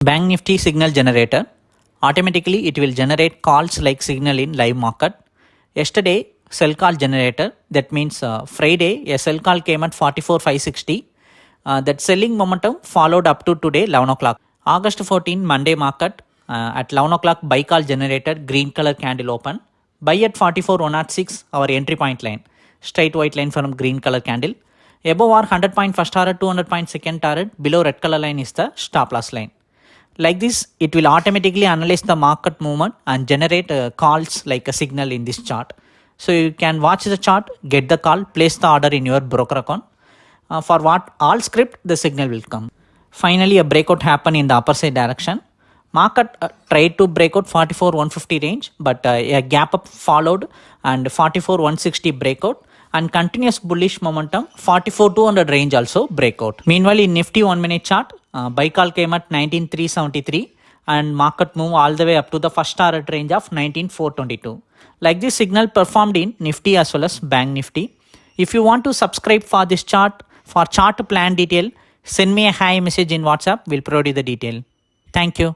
Bank Nifty signal generator. Automatically it will generate calls like signal in live market. Yesterday sell call generator, that means Friday a sell call came at 44,560. That selling momentum followed up to today 11 o'clock. August 14 Monday market at 11 o'clock buy call generator, green color candle open. Buy at 44,106 our entry point line. Straight white line from green color candle. Above our 100 point first target, 200 point second target, below red color line is the stop loss line. Like this, it will automatically analyze the market movement and generate calls like a signal in this chart. So you can watch the chart, get the call, place the order in your broker account. For what all script, the signal will come. Finally, a breakout happened in the upper side direction. Market tried to break out 44,150 range, but a gap up followed and 44,160 breakout. And continuous bullish momentum 44,200 range also breakout. Meanwhile, in Nifty 1 minute chart, buy call came at 19,373 and market move all the way up to the first target range of 19,422. Like this signal performed in Nifty as well as Bank Nifty. If you want to subscribe for this chart, for chart plan detail, send me a hi message in WhatsApp. We'll provide you the detail. Thank you.